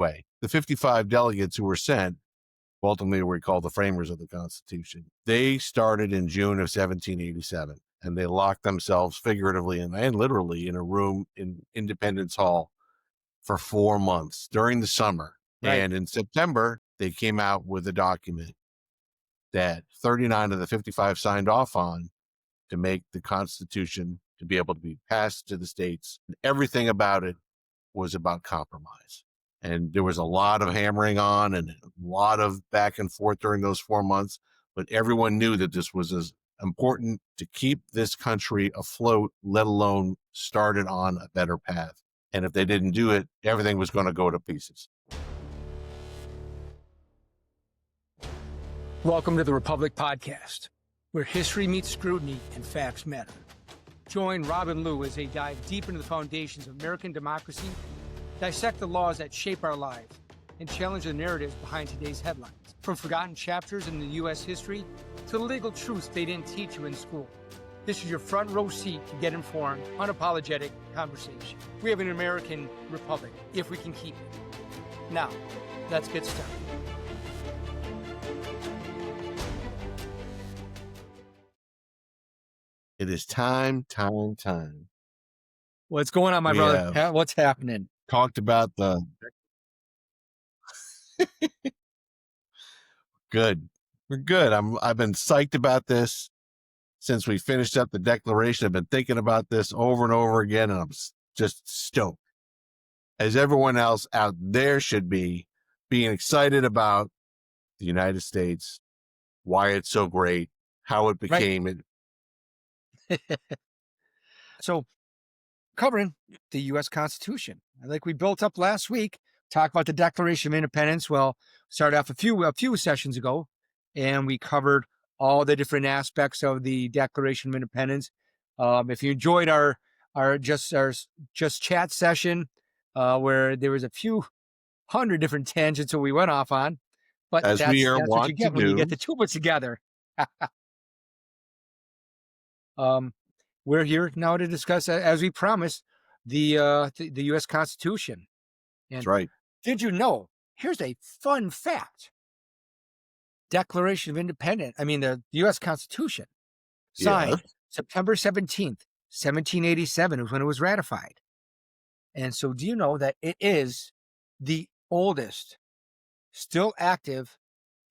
way. The 55 delegates who were sent, ultimately were called the framers of the Constitution, they started in June of 1787, and they locked themselves figuratively and literally in a room in Independence Hall for 4 months during the summer. Right. And in September, they came out with a document that 39 of the 55 signed off on to make the Constitution to be able to be passed to the states. And everything about it was about compromise. And there was a lot of hammering on and a lot of back and forth during those 4 months, but everyone knew that this was as important to keep this country afloat, let alone started on a better path. And if they didn't do it, everything was going to go to pieces. Welcome to the Republic Podcast, where history meets scrutiny and facts matter. Join Rob and Lou as they dive deep into the foundations of American democracy, dissect the laws that shape our lives, and challenge the narratives behind today's headlines. From forgotten chapters in the U.S. history to the legal truths they didn't teach you in school. This is your front row seat to get informed, unapologetic conversation. We have an American republic, if we can keep it. Now, let's get started. It is time. What's going on, my brother? What's happening? Talked about the good. We're good. I've been psyched about this since we finished up the Declaration. I've been thinking about this over and over again, and I'm just stoked, as everyone else out there should be, being excited about the United States, why it's so great, how it became it. So, covering the U.S. Constitution, like we built up last week, talk about the Declaration of Independence. Well, started off a few sessions ago, and we covered all the different aspects of the Declaration of Independence. If you enjoyed our just chat session, where there was a few hundred different tangents that we went off on, but that's what you get when you get the two of us together. We're here now to discuss, as we promised, the U.S. Constitution. And that's right. Did you know? Here's a fun fact. Declaration of Independence, the U.S. Constitution, signed September 17th, 1787 was when it was ratified. And so do you know that it is the oldest, still active,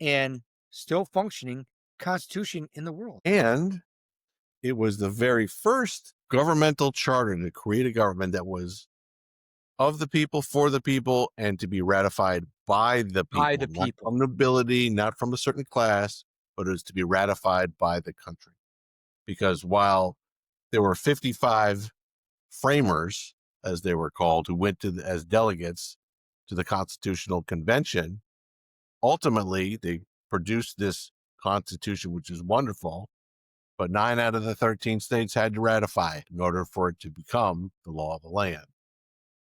and still functioning Constitution in the world? And it was the very first governmental charter to create a government that was of the people, for the people, and to be ratified by the people. By the people. Not from nobility, not from a certain class, but it was to be ratified by the country. Because while there were 55 framers, as they were called, who went as delegates to the Constitutional Convention, ultimately they produced this Constitution, which is wonderful, but 9 out of the 13 states had to ratify it in order for it to become the law of the land.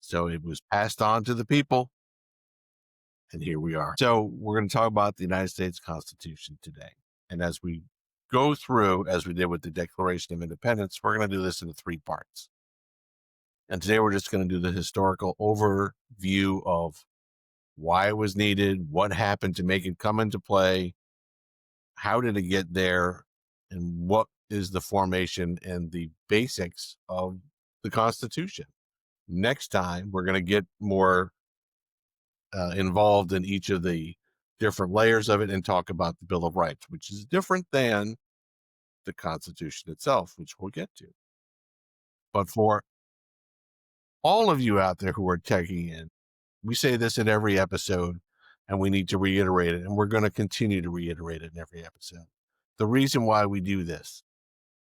So it was passed on to the people, and here we are. So we're going to talk about the United States Constitution today. And as we go through, as we did with the Declaration of Independence, we're going to do this in 3 parts. And today we're just going to do the historical overview of why it was needed, what happened to make it come into play, how did it get there, and what is the formation and the basics of the Constitution. Next time, we're going to get more involved in each of the different layers of it and talk about the Bill of Rights, which is different than the Constitution itself, which we'll get to. But for all of you out there who are checking in, we say this in every episode, and we need to reiterate it, and we're going to continue to reiterate it in every episode. The reason why we do this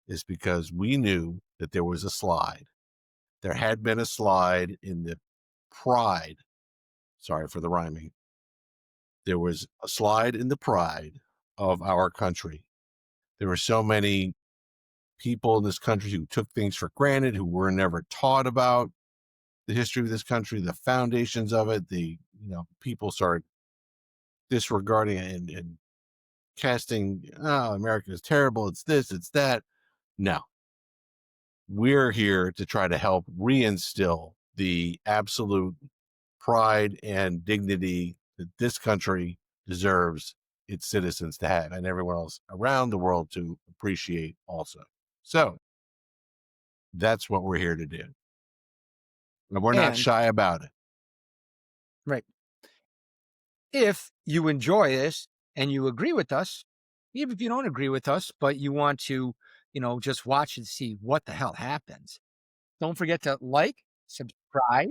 is because we knew that there was a slide. There had been a slide in the pride. Sorry for the rhyming. There was a slide in the pride of our country. There were so many people in this country who took things for granted, who were never taught about the history of this country, the foundations of it. People started disregarding it and casting, America is terrible. It's this, it's that. No. We're here to try to help reinstill the absolute pride and dignity that this country deserves its citizens to have, and everyone else around the world to appreciate also. So that's what we're here to do. And we're not And, shy about it. right, if you enjoy this and you agree with us, even if you don't agree with us, but you want to, just watch and see what the hell happens, don't forget to like, subscribe,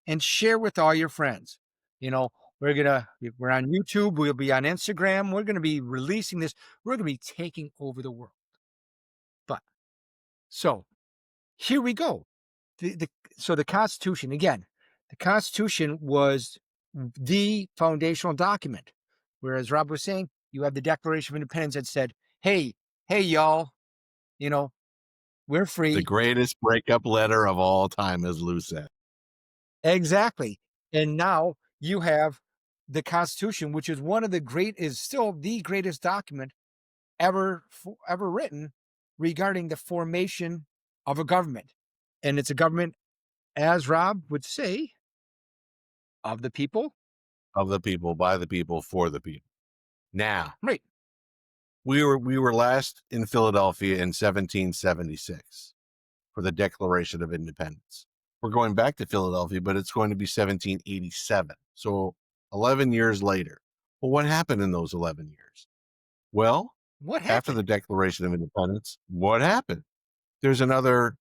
and share with all your friends. You know, we're on YouTube, we'll be on Instagram, we're gonna be releasing this, we're gonna be taking over the world. But so here we go. So the Constitution, again, the Constitution was the foundational document. Whereas Rob was saying, you have the Declaration of Independence that said, hey, y'all, you know, we're The free. greatest breakup letter of all time, as Lou said. Exactly. And now you have the Constitution, which is is still the greatest document ever written regarding the formation of a government. And it's a government, as Rob would say, of the people. Of the people, by the people, for the people. Now, Right. we were last in Philadelphia in 1776 for the Declaration of Independence. We're going back to Philadelphia, but it's going to be 1787. So 11 years later. Well, what happened in those 11 years? Well, What after the happened? Declaration of Independence, what happened? There's another,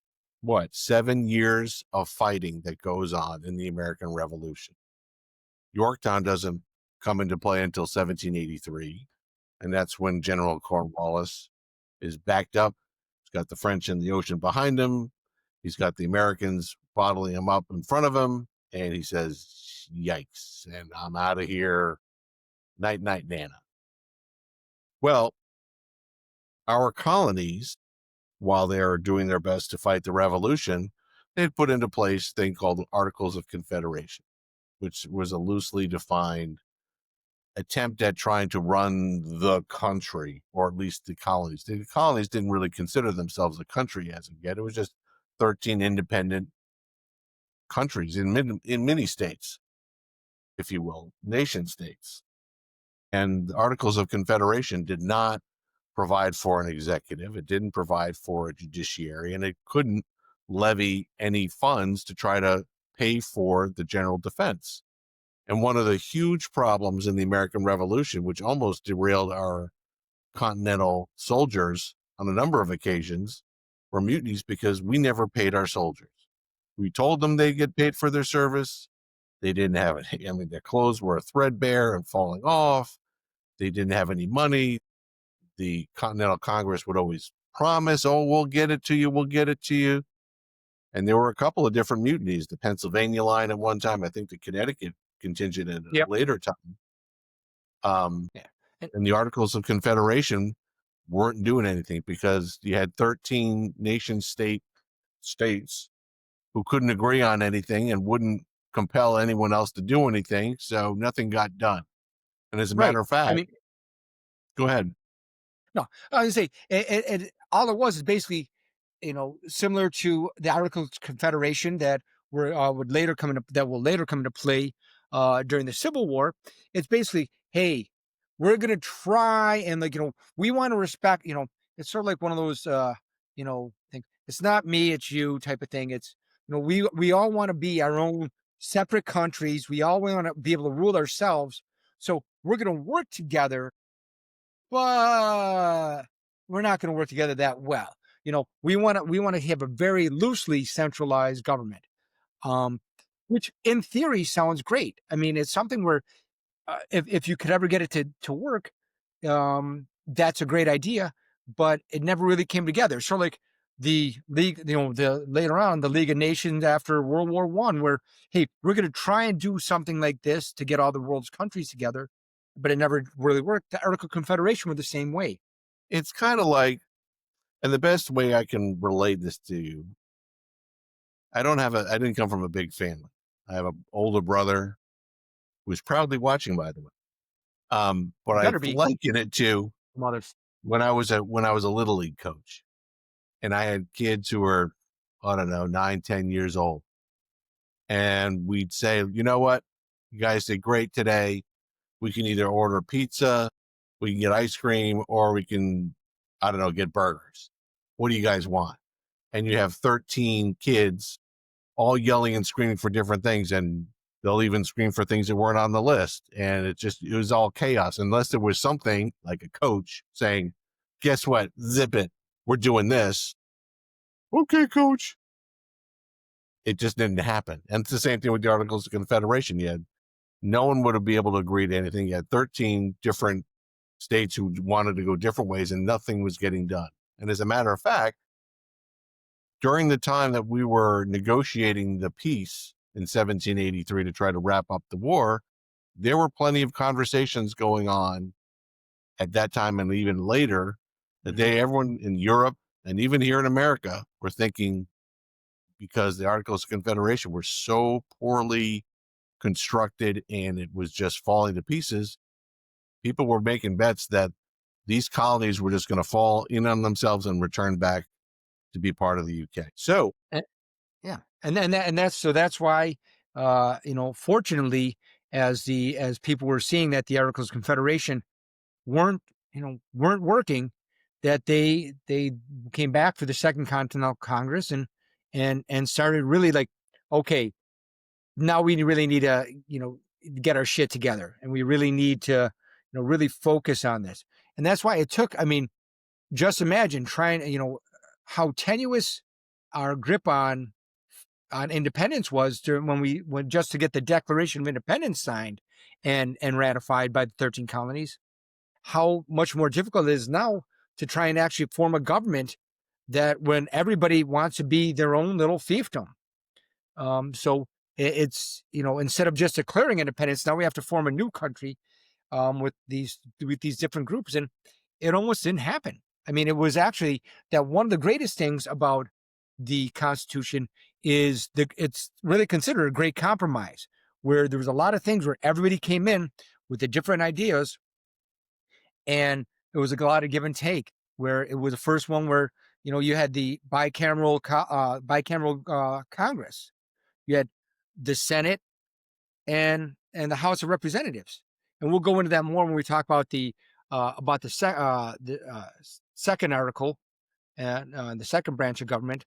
7 years of fighting that goes on in the American Revolution. Yorktown doesn't come into play until 1783, and that's when General Cornwallis is backed up. He's got the French in the ocean behind him. He's got the Americans bottling him up in front of him, and he says, "Yikes!" and I'm out of here. Night, night, Nana. Well, our colonies, while they are doing their best to fight the revolution, they had put into place a thing called the Articles of Confederation, which was a loosely defined attempt at trying to run the country, or at least the colonies. The colonies didn't really consider themselves a country as of yet. It was just 13 independent countries in many states, if you will, nation states. And the Articles of Confederation did not provide for an executive. It didn't provide for a judiciary, and it couldn't levy any funds to try to pay for the general defense. And one of the huge problems in the American Revolution, which almost derailed our continental soldiers on a number of occasions, were mutinies because we never paid our soldiers. We told them they'd get paid for their service. They didn't have it. I mean, their clothes were threadbare and falling off. They didn't have any money. The Continental Congress would always promise, "Oh, we'll get it to you. We'll get it to you." And there were a couple of different mutinies. The Pennsylvania line at one time, I think the Connecticut contingent at a Yep. later time. Um, Yeah. And, and the Articles of Confederation weren't doing anything because you had 13 nation states who couldn't agree on anything and wouldn't compel anyone else to do anything. So nothing got done. And as a right. matter of I fact, mean, go ahead. no, I was gonna say, and all it was is basically, similar to the Articles of Confederation that will later come into play during the Civil War. It's basically, hey, we're gonna try and we want to respect. It's sort of like one of those things. It's not me, it's you type of thing. It's we all want to be our own separate countries. We all want to be able to rule ourselves. So we're gonna work together, but we're not going to work together that well. We want to have a very loosely centralized government, um, which in theory sounds great. I mean, it's something where if you could ever get it to work, that's a great idea. But it never really came together. So like the league, the later on the League of Nations after World War I, where hey, we're going to try and do something like this to get all the world's countries together, but it never really worked. The Articles of Confederation were the same way. It's kind of like, and the best way I can relate this to you, I didn't come from a big family. I have an older brother who's proudly watching, by the way. But You I better be liken it to mothers. when I was a little league coach, and I had kids who were, I don't know, 9, 10 years old. And we'd say, you know what? You guys did great today. We can either order pizza, we can get ice cream, or we can, I don't know, get burgers. What do you guys want? And you have 13 kids all yelling and screaming for different things. And they'll even scream for things that weren't on the list. And it was all chaos, unless there was something like a coach saying, guess what? Zip it. We're doing this. Okay, coach. It just didn't happen. And it's the same thing with the Articles of Confederation. No one would have been able to agree to anything. You had 13 different states who wanted to go different ways, and nothing was getting done. And as a matter of fact, during the time that we were negotiating the peace in 1783 to try to wrap up the war, there were plenty of conversations going on at that time and even later. The day everyone in Europe and even here in America were thinking, because the Articles of Confederation were so poorly constructed and it was just falling to pieces, people were making bets that these colonies were just going to fall in on themselves and return back to be part of the UK. So, yeah, that's why, fortunately, as people were seeing that the Articles of Confederation weren't working, that they came back for the Second Continental Congress and started really like, okay, now we really need to, get our shit together, and we really need to, really focus on this. And that's why it took, just imagine trying, how tenuous our grip on independence was during when just to get the Declaration of Independence signed and ratified by the 13 colonies, how much more difficult it is now to try and actually form a government that when everybody wants to be their own little fiefdom. So it's, instead of just declaring independence, now we have to form a new country with these different groups. And it almost didn't happen. It was actually that one of the greatest things about the Constitution is it's really considered a great compromise, where there was a lot of things where everybody came in with the different ideas, and it was a lot of give and take, where it was the first one where, you had the bicameral Congress. You had the Senate and the House of Representatives. And we'll go into that more when we talk about the second article and the second branch of government,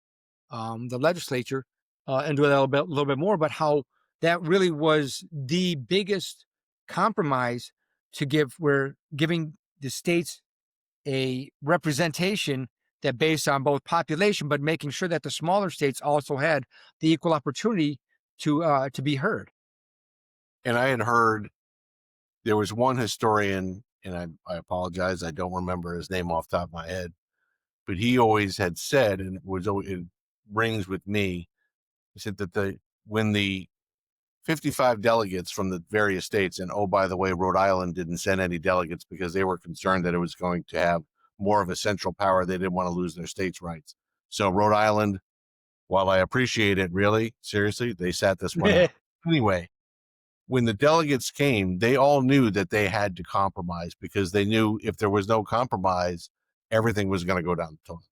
the legislature, and do a little bit more about how that really was the biggest compromise we're giving the states a representation that based on both population, but making sure that the smaller states also had the equal opportunity to be heard. and I had heard there was one historian, and I apologize, I don't remember his name off the top of my head, but he always had said, and it rings with me, he said that when the 55 delegates from the various states, and oh, by the way, Rhode Island didn't send any delegates because they were concerned that it was going to have more of a central power. They didn't want to lose their states' rights. So Rhode Island, while I appreciate it, really, seriously, they sat this one out. Anyway, when the delegates came, they all knew that they had to compromise, because they knew if there was no compromise, everything was going to go down the toilet.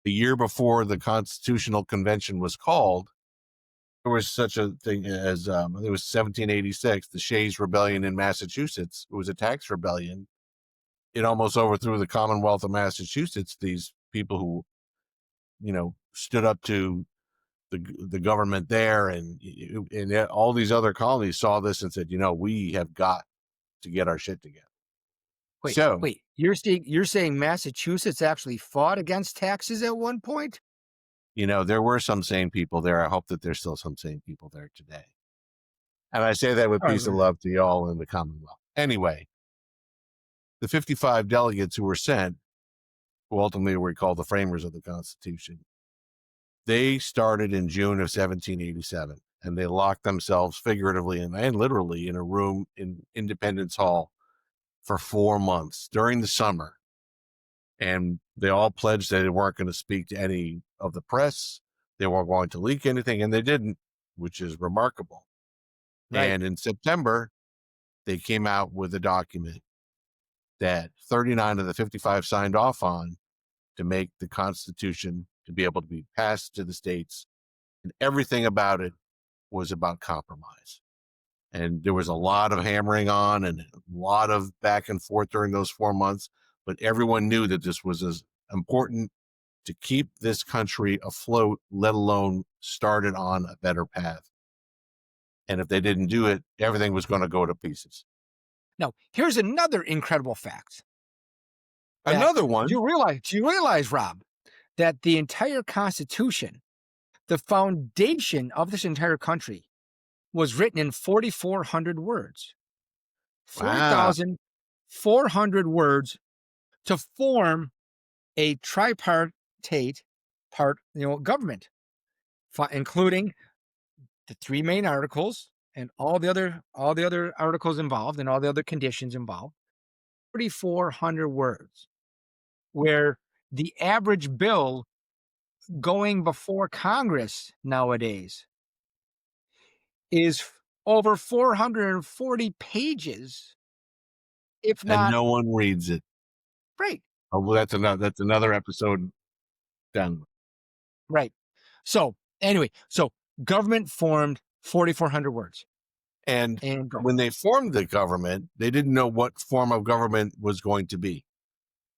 The year before the Constitutional Convention was called, there was such a thing as, I think it was 1786, the Shays Rebellion in Massachusetts. It was a tax rebellion. It almost overthrew the Commonwealth of Massachusetts. These people who, stood up to the government there, and all these other colonies saw this and said, we have got to get our shit together. Wait, you're saying Massachusetts actually fought against taxes at one point? There were some sane people there. I hope that there's still some sane people there today. And I say that with peace and love to y'all in the Commonwealth. Anyway, the 55 delegates who were sent, who ultimately were called the framers of the Constitution, they started in June of 1787, and they locked themselves figuratively and literally in a room in Independence Hall for 4 months during the summer. And they all pledged that they weren't going to speak to any of the press. They weren't going to leak anything, and they didn't, which is remarkable. Right. And in September, they came out with a document that 39 of the 55 signed off on to make the Constitution to be able to be passed to the states And everything about it was about compromise. And there was a lot of hammering on and a lot of back and forth during those 4 months. But everyone knew that this was as important to keep this country afloat, let alone started on a better path. And if they didn't do it, everything was going to go to pieces. Now, here's another incredible fact. Another one. Do you realize, Rob, that the entire Constitution, the foundation of this entire country, was written in 4,400 words? Wow. 4,400 words to form a tripartite government, including the three main articles and all the other articles involved and all the other conditions involved. 4,400 words, where the average bill going before Congress nowadays is over 440 pages, if And not no one reads it. right. Oh, well, that's another episode done. Right. So anyway, government formed 4,400 words. And go. when they formed the government, they didn't know what form of government was going to be.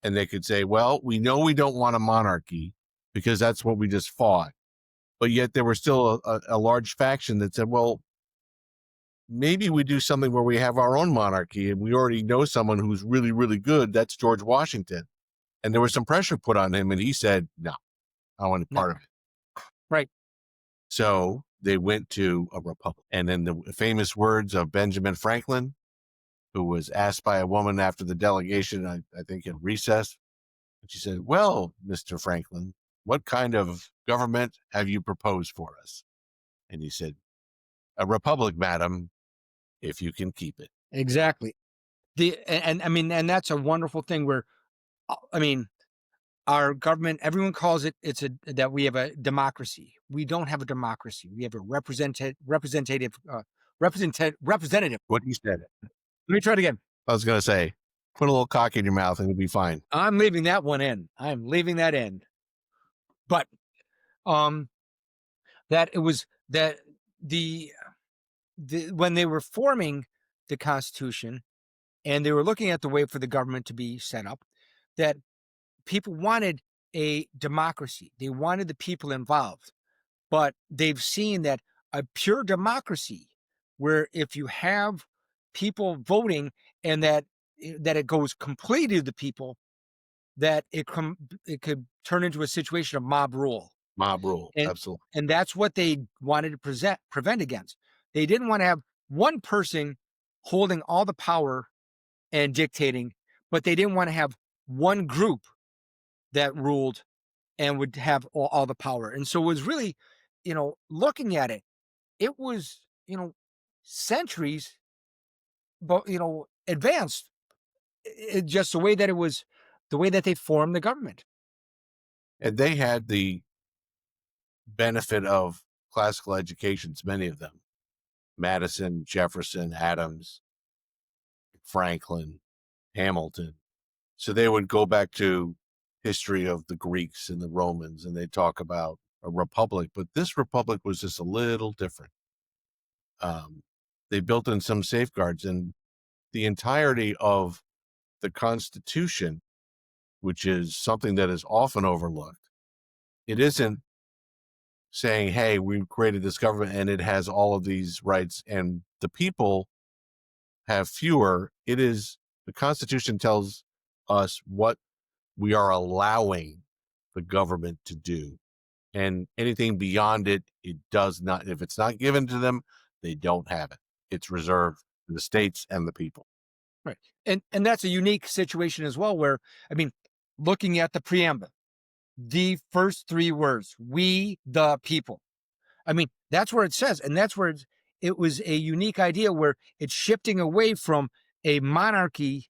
And they could say, well, we know we don't want a monarchy because that's what we just fought. But yet there was still a large faction that said, well, maybe we do something where we have our own monarchy and we already know someone who's really, really good. That's George Washington. And there was some pressure put on him and he said, no, I want to be part of it. Right. So they went to a republic. And then the famous words of Benjamin Franklin, who was asked by a woman after the delegation, I think in recess, and she said, well, Mr. Franklin, what kind of government have you proposed for us? And he said, a republic, madam, if you can keep it. Exactly. And that's a wonderful thing where, our government, everyone calls it, that we have a democracy. We don't have a democracy. We have a representative. What you said. Let me try it again. I was going to say, put a little cock in your mouth and it'll be fine. I'm leaving that one in. I'm leaving that in. But, that it was that when they were forming the Constitution and they were looking at the way for the government to be set up, that people wanted a democracy. They wanted the people involved, but they've seen that a pure democracy, where if you have people voting and that it goes completely to the people, that it could turn into a situation of mob rule. Mob rule, absolutely. And that's what they wanted to prevent against. They didn't want to have one person holding all the power and dictating, but they didn't want to have one group that ruled and would have all the power. And so it was really, looking at it, it was, centuries, but, advanced. Just the way that they formed the government. And they had the benefit of classical educations, many of them. Madison, Jefferson, Adams, Franklin, Hamilton. So they would go back to history of the Greeks and the Romans, and they talk about a republic, but this republic was just a little different. They built in some safeguards, and the entirety of the Constitution, which is something that is often overlooked, it isn't saying, hey, we've created this government and it has all of these rights and the people have fewer. It is, the Constitution tells us what we are allowing the government to do. And anything beyond it, it does not, if it's not given to them, they don't have it. It's reserved for the states and the people. Right. And that's a unique situation as well, where, looking at the preamble, the first three words, we the people. That's where it says, and that's where it was a unique idea where it's shifting away from a monarchy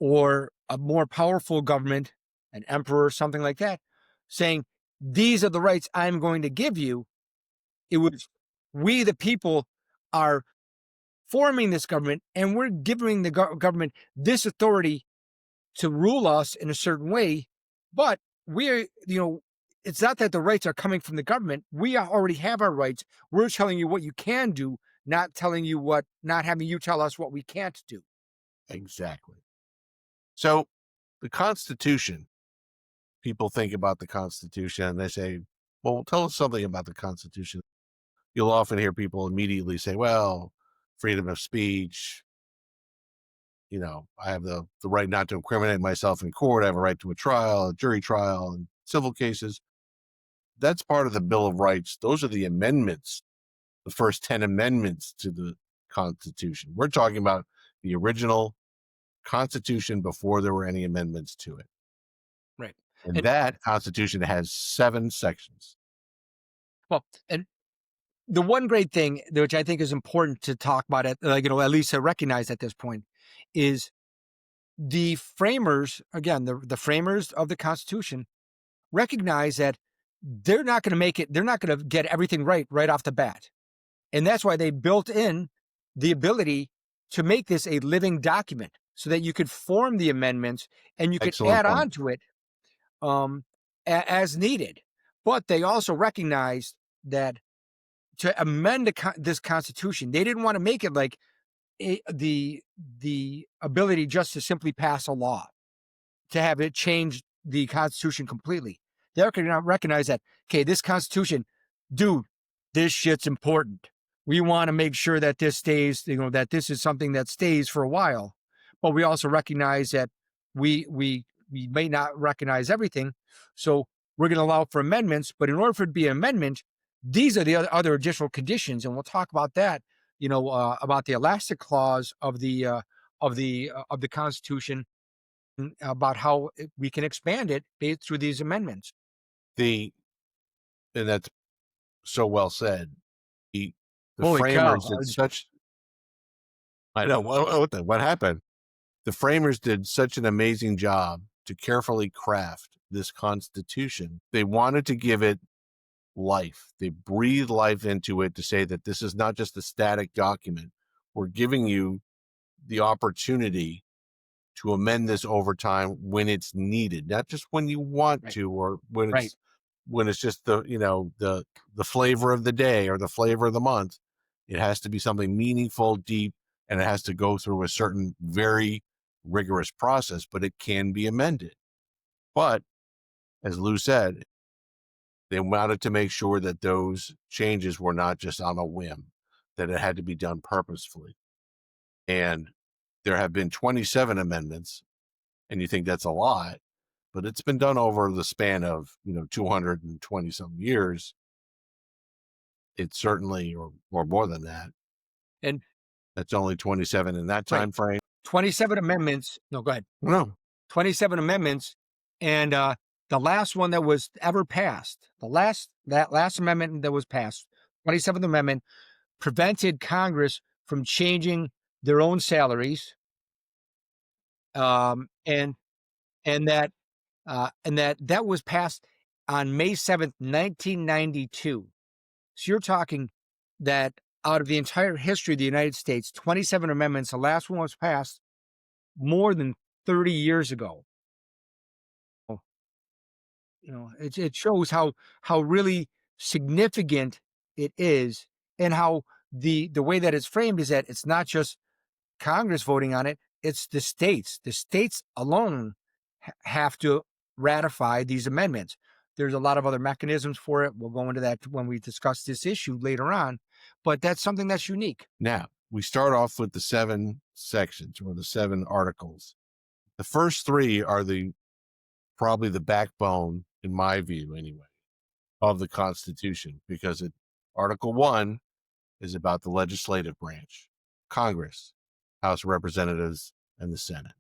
or a more powerful government, an emperor, something like that, saying, these are the rights I'm going to give you. It was, we the people are forming this government, and we're giving the government this authority to rule us in a certain way, but we're, it's not that the rights are coming from the government. We already have our rights. We're telling you what you can do, not telling you not having you tell us what we can't do. Exactly. So the Constitution, people think about the Constitution and they say, well, tell us something about the Constitution. You'll often hear people immediately say, well, freedom of speech, I have the right not to incriminate myself in court. I have a right to a trial, a jury trial, and civil cases. That's part of the Bill of Rights. Those are the amendments, the first 10 amendments to the Constitution. We're talking about the original Constitution before there were any amendments to it. Right. And that Constitution has 7 sections. Well, and the one great thing, which I think is important to talk about, at least to recognize at this point, is the framers, again, the framers of the Constitution recognize that they're not going to make it, they're not going to get everything right off the bat. And that's why they built in the ability to make this a living document so that you could form the amendments and you could Excellent add point. on to it as needed. But they also recognized that to amend this Constitution, they didn't want to make it like the ability just to simply pass a law, to have it change the Constitution completely. They recognize that, okay, this Constitution, dude, this shit's important. We want to make sure that this stays, that this is something that stays for a while. But we also recognize that we may not recognize everything. So we're going to allow for amendments. But in order for it to be an amendment, these are the other additional conditions. And we'll talk about that, about the elastic clause of the Constitution, about how we can expand it through these amendments. And that's so well said. The Holy framers cow. did such. I know what happened. The framers did such an amazing job to carefully craft this Constitution. They wanted to give it life. They breathed life into it to say that this is not just a static document. We're giving you the opportunity to amend this over time when it's needed, not just when you want to, or when it's just the flavor of the day or the flavor of the month. It has to be something meaningful, deep, and it has to go through a certain very rigorous process, but it can be amended. But as Lou said, they wanted to make sure that those changes were not just on a whim, that it had to be done purposefully. And there have been 27 amendments, and you think that's a lot, but it's been done over the span of 220 some years. It's certainly, or more than that, and that's only 27 in that time frame. 27 amendments. No, go ahead. No, 27 amendments, and the last one that was ever passed, that last amendment that was passed, 27th Amendment, prevented Congress from changing their own salaries, and that was passed on May 7th, 1992. So you're talking that out of the entire history of the United States, 27 amendments, the last one was passed more than 30 years ago. It shows how really significant it is, and how the way that it's framed is that it's not just Congress voting on it, it's the states. The states alone have to ratify these amendments. There's a lot of other mechanisms for it. We'll go into that when we discuss this issue later on, but that's something that's unique. Now, we start off with the 7 sections, or the 7 articles. The first 3 are probably the backbone, in my view anyway, of the Constitution, because Article 1 is about the legislative branch, Congress, House of Representatives, and the Senate.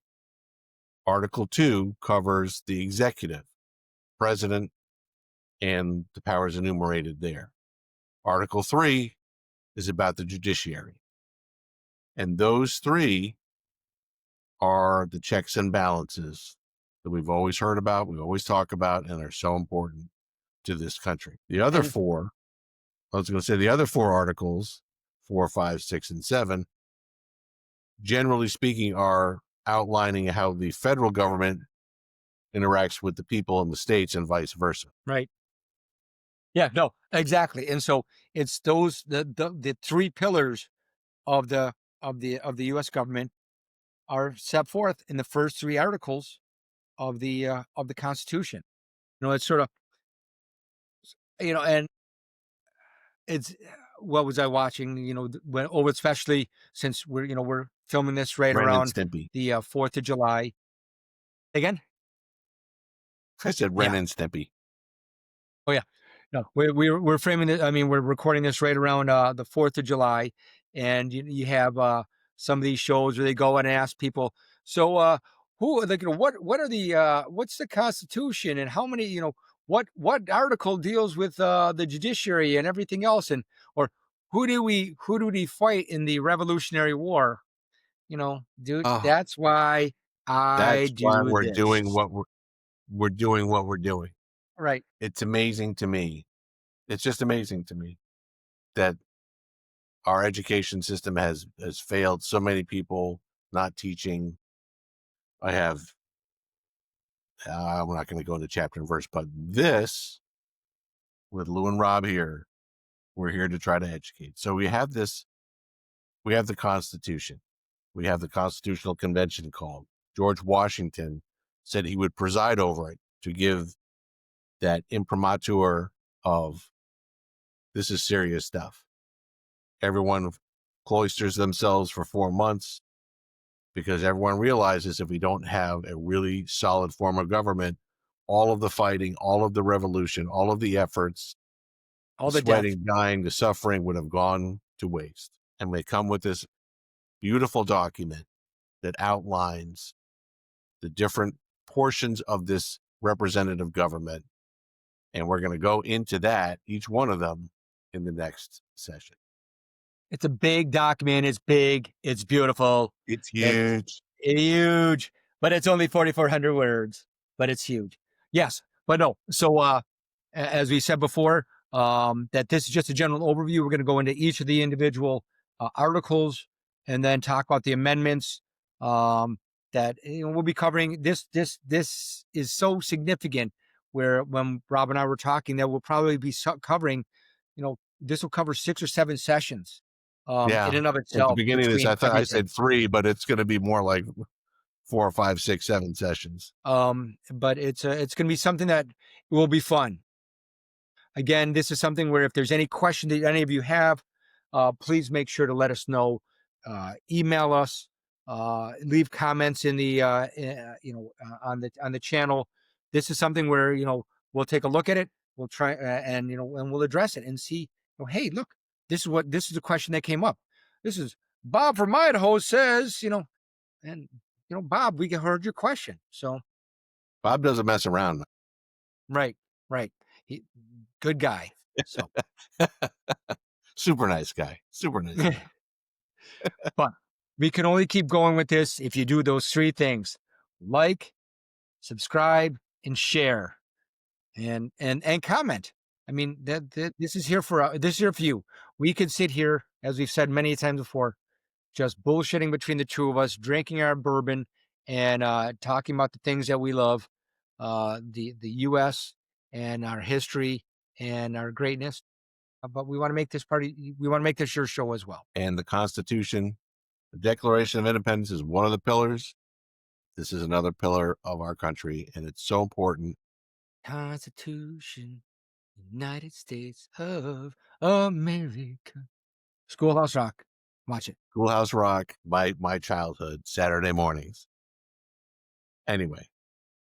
Article 2 covers the executive, president, and the powers enumerated there. Article 3 is about the judiciary. And those 3 are the checks and balances that we've always heard about, we always talk about, and are so important to this country. The other 4, the other 4 articles, 4, 5, 6, and 7, generally speaking, are outlining how the federal government interacts with the people in the states and vice versa. Right. Yeah, no, exactly. And so it's those the three pillars of the U.S. government are set forth in the first three articles of the Constitution. It's sort of and it's what was I watching? When especially since we're filming this right Ren and around Stimpy. the 4th of July. Again, I said Ren yeah. and Stimpy. Oh yeah, no, we're framing it. I mean, we're recording this right around the 4th of July, and you have some of these shows where they go and ask people, so who like what are the what's the Constitution and how many what article deals with the judiciary and everything else, and or who do we fight in the Revolutionary War? Dude, Oh, that's why I that's why do we're doing this. what we're doing what we're doing. Right. It's amazing to me. It's just amazing to me that our education system has failed so many people not teaching. I have we're not going to go into chapter and verse, but this with Lou and Rob here, we're here to try to educate. So we have the Constitution. We have the Constitutional Convention called. George Washington said he would preside over it to give that imprimatur of this is serious stuff. Everyone cloisters themselves for 4 months because everyone realizes if we don't have a really solid form of government, all of the fighting, all of the revolution, all of the efforts, All the the death. sweating, dying, the suffering would have gone to waste. And they come with this beautiful document that outlines the different portions of this representative government. And we're going to go into that, each one of them, in the next session. It's a big document. It's big. It's beautiful. It's It's huge. huge, but it's only 4,400 words, but it's huge. Yes, but no. So, as we said before, that this is just a general overview. We're going to go into each of the individual articles and then talk about the amendments that we'll be covering. This is so significant. Where when Rob and I were talking, that we'll probably be covering. This will cover 6 or 7 sessions. In Yeah. and of At the itself, beginning of this, between I thought I everything. said 3, but it's going to be more like 4, 5, 6, 7 sessions. But it's going to be something that will be fun. Again, this is something where if there's any question that any of you have, please make sure to let us know. Email us, leave comments in the on the channel. This is something where we'll take a look at it. We'll try and we'll address it and see. Hey, look, this is a question that came up. This is Bob from Idaho says, and Bob, we heard your question. So Bob doesn't mess around. right. Good guy. So Super nice guy. Super nice guy. but we can only keep going with this if you do those 3 things: like, subscribe, and share, and comment. I mean, that this is here for you. We could sit here, as we've said many times before, just bullshitting between the two of us, drinking our bourbon, and talking about the things that we love, the U.S. and our history and our greatness. But we want to make this your show as well. And the Constitution, the Declaration of Independence is one of the pillars. This is another pillar of our country, and it's so important. Constitution, United States of America. Schoolhouse Rock. Watch it. Schoolhouse Rock, my childhood, Saturday mornings. Anyway,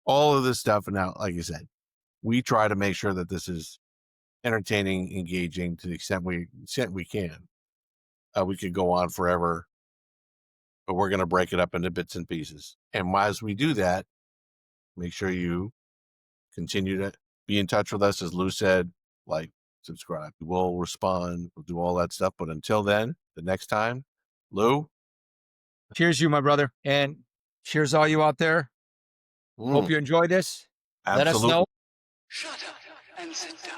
all of this stuff, and now, like you said, we try to make sure that this is entertaining, engaging to the extent we can. We could go on forever, but we're going to break it up into bits and pieces. And as we do that, make sure you continue to be in touch with us. As Lou said, like, subscribe. We'll respond. We'll do all that stuff. But until then, the next time, Lou. Cheers, you, my brother. And cheers, all you out there. Hope you enjoy this. Absolutely. Let us know. Shut up and sit down.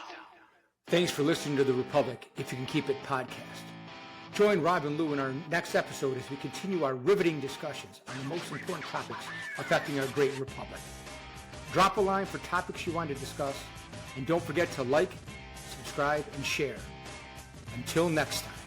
Thanks for listening to The Republic, If You Can Keep It podcast. Join Rob and Lou in our next episode as we continue our riveting discussions on the most important topics affecting our great republic. Drop a line for topics you want to discuss, and don't forget to like, subscribe, and share. Until next time.